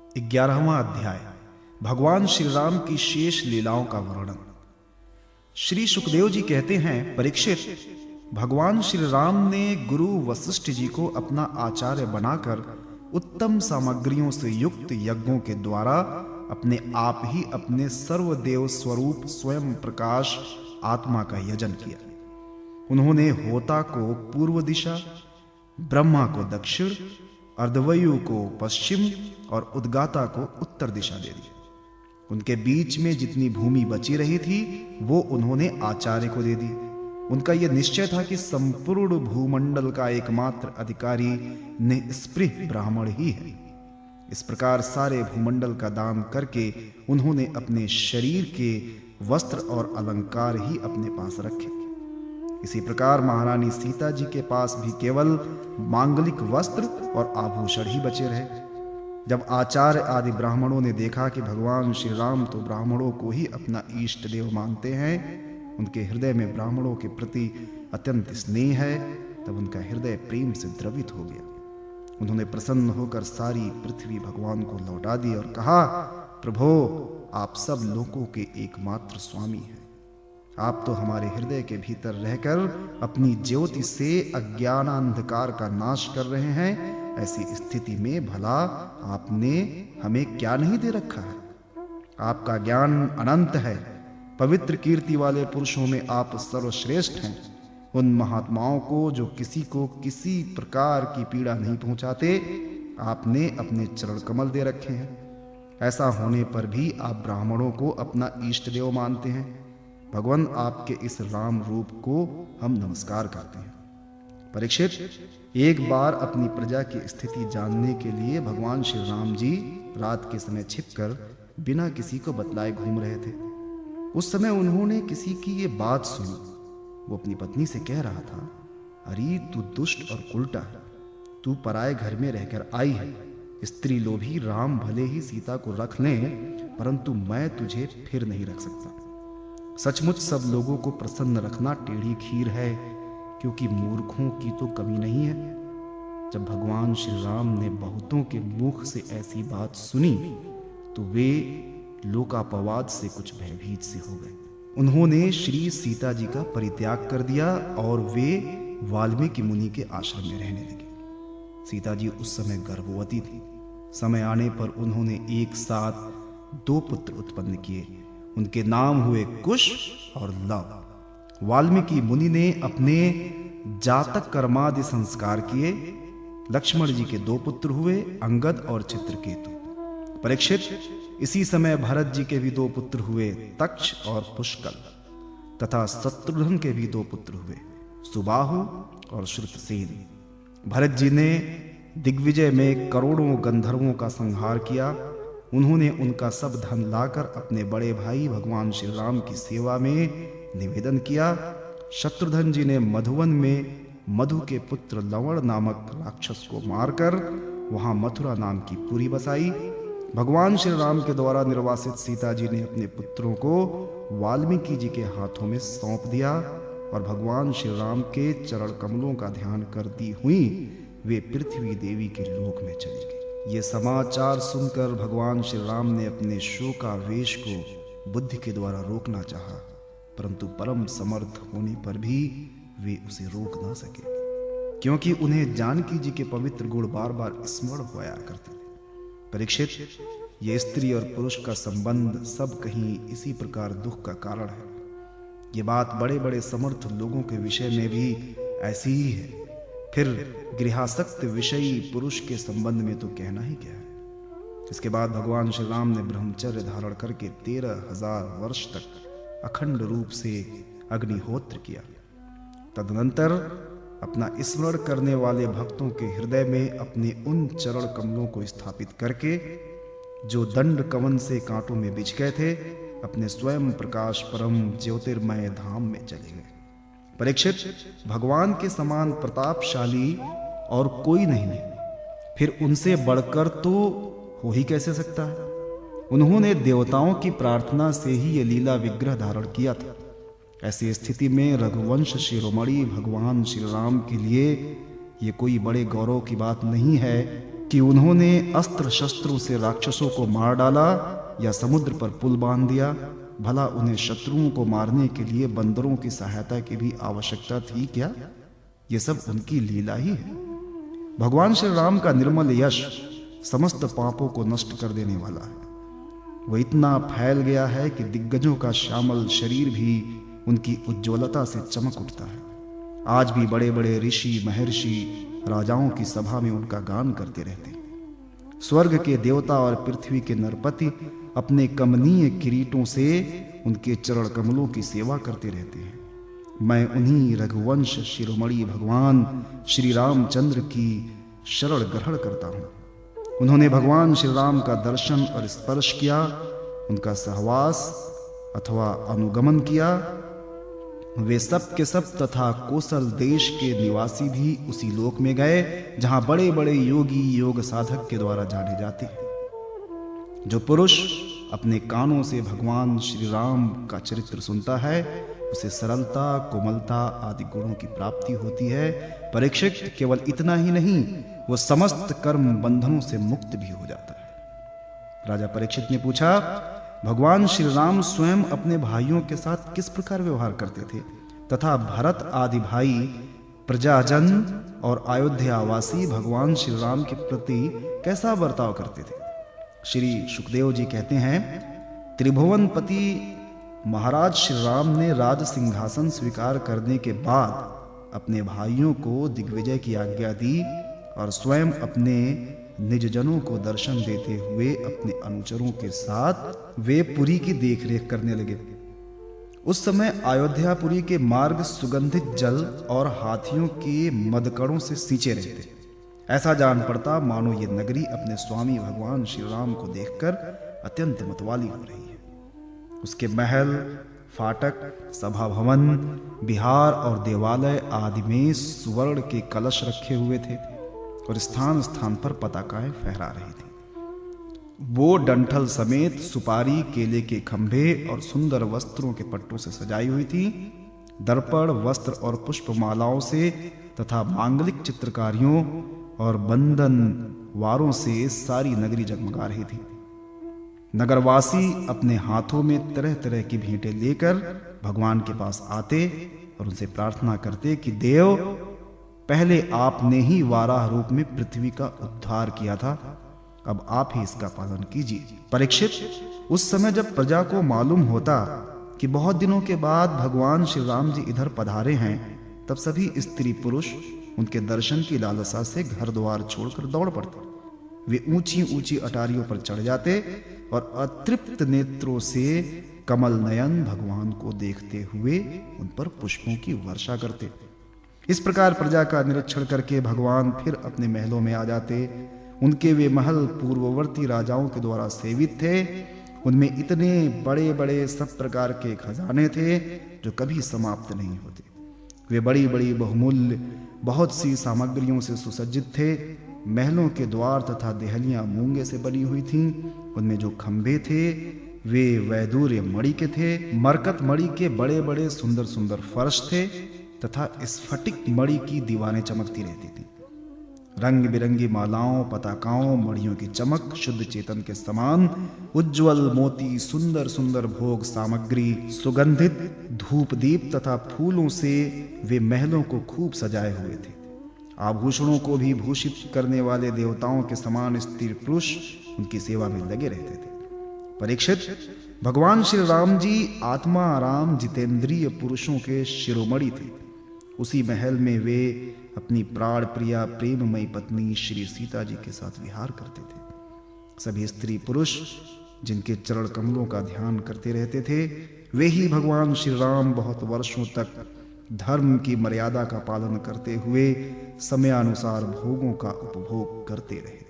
11वां अध्याय भगवान श्री राम की शेष लीलाओं का वर्णन। श्री सुखदेव जी कहते हैं, परीक्षित, भगवान श्री राम ने गुरु वशिष्ठ जी को अपना आचार्य बनाकर उत्तम सामग्रियों से युक्त यज्ञों के द्वारा अपने आप ही अपने सर्वदेव स्वरूप स्वयं प्रकाश आत्मा का यजन किया। उन्होंने होता को पूर्व दिशा, ब्रह्मा को दक्षिण, अर्धवायु को पश्चिम और उद्गाता को उत्तर दिशा दे दी। उनके बीच में जितनी भूमि बची रही थी वो उन्होंने आचार्य को दे दी। उनका यह निश्चय था कि संपूर्ण भूमंडल का एकमात्र अधिकारी निस्पृह ब्राह्मण ही है। इस प्रकार सारे भूमंडल का दान करके उन्होंने अपने शरीर के वस्त्र और अलंकार ही अपने पास रखे। इसी प्रकार महारानी सीता जी के पास भी केवल मांगलिक वस्त्र और आभूषण ही बचे रहे। जब आचार्य आदि ब्राह्मणों ने देखा कि भगवान श्री राम तो ब्राह्मणों को ही अपना इष्ट देव मानते हैं, उनके हृदय में ब्राह्मणों के प्रति अत्यंत स्नेह है, तब उनका हृदय प्रेम से द्रवित हो गया। उन्होंने प्रसन्न होकर सारी पृथ्वी भगवान को लौटा दी और कहा, प्रभो, आप सब लोगों के एकमात्र स्वामी हैं। आप तो हमारे हृदय के भीतर रहकर अपनी ज्योति से अज्ञानांधकार का नाश कर रहे हैं। ऐसी स्थिति में भला आपने हमें क्या नहीं दे रखा है? आपका ज्ञान अनंत है। पवित्र कीर्ति वाले पुरुषों में आप सर्वश्रेष्ठ हैं। उन महात्माओं को जो किसी को किसी प्रकार की पीड़ा नहीं पहुंचाते, आपने अपने चरण कमल दे रखे हैं। ऐसा होने पर भी आप ब्राह्मणों को अपना इष्ट देव मानते हैं। भगवान, आपके इस राम रूप को हम नमस्कार करते हैं। परीक्षित, एक बार अपनी प्रजा की स्थिति जानने के लिए भगवान श्री राम जी रात के समय छिपकर बिना किसी को बतलाए घूम रहे थे। उस समय उन्होंने किसी की ये बात सुनी। वो अपनी पत्नी से कह रहा था, अरे तू दुष्ट और उल्टा है। तू पराए घर में रहकर आई है। स्त्री लोभी राम भले ही सीता को रख लें, परंतु मैं तुझे फिर नहीं रख सकता। सचमुच सब लोगों को प्रसन्न रखना टेढ़ी खीर है, क्योंकि मूर्खों की तो कमी नहीं है। जब भगवान श्री राम ने बहुतों के मुख से ऐसी बात सुनी तो वे लोकापवाद से कुछ भयभीत से हो गए। उन्होंने श्री सीता जी का परित्याग कर दिया और वे वाल्मीकि मुनि के आश्रम में रहने लगे। सीता जी उस समय गर्भवती थी। समय आने पर उन्होंने एक साथ 2 पुत्र उत्पन्न किए। उनके नाम हुए कुश और लव। वाल्मीकि मुनि ने अपने जातक कर्मादि संस्कार किए। लक्ष्मण जी के 2 पुत्र हुए, अंगद और चित्रकेतु। परीक्षित, इसी समय भरत जी के भी 2 पुत्र हुए, तक्ष और पुष्कल, तथा शत्रुघ्न के भी 2 पुत्र हुए, सुबाहु और श्रुतसेन। भरत जी ने दिग्विजय में करोड़ों गंधर्वों का संहार किया। उन्होंने उनका सब धन लाकर अपने बड़े भाई भगवान श्री राम की सेवा में निवेदन किया। शत्रुघ्न जी ने मधुवन में मधु के पुत्र लवण नामक राक्षस को मारकर वहां मथुरा नाम की पुरी बसाई। भगवान श्री राम के द्वारा निर्वासित सीता जी ने अपने पुत्रों को वाल्मीकि जी के हाथों में सौंप दिया और भगवान श्री राम के चरण कमलों का ध्यान करती हुई वे पृथ्वी देवी के लोक में चली गई। ये समाचार सुनकर भगवान श्री राम ने अपने शोकावेश को बुद्धि के द्वारा रोकना चाहा, परंतु परम समर्थ होने पर भी वे उसे रोक ना सके, क्योंकि उन्हें जानकी जी के पवित्र गुण बार बार स्मरण होया करते थे। परीक्षित, ये स्त्री और पुरुष का संबंध सब कहीं इसी प्रकार दुख का कारण है। ये बात बड़े बड़े समर्थ लोगों के विषय में भी ऐसी ही है। फिर गृहासक्त विषयी पुरुष के संबंध में तो कहना ही क्या है। इसके बाद भगवान श्री राम ने ब्रह्मचर्य धारण करके 13,000 वर्ष तक अखंड रूप से अग्निहोत्र किया। तदनंतर अपना स्मरण करने वाले भक्तों के हृदय में अपने उन चरण कमलों को स्थापित करके, जो दंड कवन से कांटों में बिछ गए थे, अपने स्वयं प्रकाश परम ज्योतिर्मय धाम में चले गए। परीक्षित, भगवान के समान प्रतापशाली और कोई नहीं है, फिर उनसे बढ़कर तो हो ही कैसे सकता है। उन्होंने देवताओं की प्रार्थना से ही ये लीला विग्रह धारण किया था। ऐसी स्थिति में रघुवंश शिरोमणि भगवान श्री राम के लिए ये कोई बड़े गौरव की बात नहीं है कि उन्होंने अस्त्र शस्त्रों से राक्षसों को मार डाला या समुद्र पर पुल बांध दिया। भला उन्हें शत्रुओं को मारने के लिए बंदरों की सहायता की भी आवश्यकता थी क्या? ये सब उनकी लीला ही है। भगवान श्री राम का निर्मल यश समस्त पापों को नष्ट कर देने वाला है। वह इतना फैल गया है कि दिग्गजों का श्यामल शरीर भी उनकी उज्ज्वलता से चमक उठता है। आज भी बड़े बड़े ऋषि महर्षि राजाओं की सभा में उनका गान करते रहते हैं। स्वर्ग के देवता और पृथ्वी के नरपति अपने कमनीय किरीटों से उनके चरण कमलों की सेवा करते रहते हैं। मैं उन्हीं रघुवंश शिरोमणि भगवान श्री रामचंद्र की शरण ग्रहण करता हूँ। उन्होंने भगवान श्री राम का दर्शन और स्पर्श किया, उनका सहवास अथवा अनुगमन किया। वे सब के सब तथा कोसल देश के निवासी भी उसी लोक में गए जहां बड़े बड़े योगी योग साधक के द्वारा जाने जाते हैं। जो पुरुष अपने कानों से भगवान श्री राम का चरित्र सुनता है उसे सरलता कोमलता आदि गुणों की प्राप्ति होती है। परीक्षित, केवल इतना ही नहीं, वो समस्त कर्म बंधनों से मुक्त भी हो जाता है। राजा परीक्षित ने पूछा, भगवान श्री राम स्वयं अपने भाइयों के साथ किस प्रकार व्यवहार करते थे तथा भरत आदि भाई प्रजाजन और अयोध्यावासी भगवान श्री राम के प्रति कैसा बर्ताव करते थे? श्री सुखदेव जी कहते हैं, त्रिभुवनपति महाराज श्री राम ने राज सिंहासन स्वीकार करने के बाद अपने भाइयों को दिग्विजय की आज्ञा दी और स्वयं अपने निजजनों को दर्शन देते हुए अपने अनुचरों के साथ वे पुरी की देखरेख करने लगे। उस समय अयोध्यापुरी के मार्ग सुगंधित जल और हाथियों के मदकड़ों से सींचे रहते। ऐसा जान पड़ता मानो ये नगरी अपने स्वामी भगवान श्री राम को देखकर अत्यंत मतवाली हो रही है। उसके महल, फाटक, सभा भवन, विहार और देवालय आदि में सुवर्ण के कलश रखे हुए थे और स्थान स्थान पर पताकाएं फहरा रही थी। वो डंठल समेत सुपारी, केले के खंभे और सुंदर वस्त्रों के पट्टों से सजाई हुई थी। दर्पण, वस्त्र और पुष्पमालाओं से तथा मांगलिक चित्रकारियों और बंधन वारों से सारी नगरी जगमगा रही थी। नगरवासी अपने हाथों में तरह तरह की भेंटें लेकर भगवान के पास आते और उनसे प्रार्थना करते कि देव, पहले आपने ही वाराह रूप में पृथ्वी का उद्धार किया था, अब आप ही इसका पालन कीजिए। परीक्षित, उस समय जब प्रजा को मालूम होता कि बहुत दिनों के बाद भगवान श्री राम जी इधर पधारे हैं, तब सभी स्त्री पुरुष उनके दर्शन की लालसा से घर द्वार छोड़कर दौड़ पड़ते। वे ऊंची ऊंची अटारियों पर चढ़ जाते और अतृप्त नेत्रों से कमल नयन भगवान को देखते हुए उन पर पुष्पों की वर्षा करते। इस प्रकार प्रजा का निरीक्षण करके भगवान फिर अपने महलों में आ जाते। उनके वे महल पूर्ववर्ती राजाओं के द्वारा सेवित थे। उनमें इतने बड़े बड़े सब प्रकार के खजाने थे जो कभी समाप्त नहीं होते। वे बड़ी बड़ी बहुमूल्य बहुत सी सामग्रियों से सुसज्जित थे। महलों के द्वार तथा देहलियां मूंगे से बनी हुई थीं। उनमें जो खंभे थे वे वैदूर्य मणि के थे। मरकत मणि के बड़े बड़े सुंदर सुंदर फर्श थे तथा स्फटिक मणि की दीवारें चमकती रहती थी। रंग बिरंगी मालाओं, पताकाओं, मणियों की चमक शुद्ध चेतन के समान, उज्जवल मोती, सुंदर सुंदर भोग सामग्री, सुगंधित धूप दीप तथा फूलों से वे महलों को खूब सजाए हुए थे। आभूषणों को भी भूषित करने वाले देवताओं के समान स्त्री पुरुष उनकी सेवा में लगे रहते थे। परीक्षित, भगवान श्री राम जी आत्मा राम जितेंद्रिय पुरुषों के शिरोमणि थे। उसी महल में वे अपनी प्राण प्रिया प्रेममयी पत्नी श्री सीता जी के साथ विहार करते थे। सभी स्त्री पुरुष जिनके चरण कमलों का ध्यान करते रहते थे, वे ही भगवान श्री राम बहुत वर्षों तक धर्म की मर्यादा का पालन करते हुए समयानुसार भोगों का उपभोग करते रहे।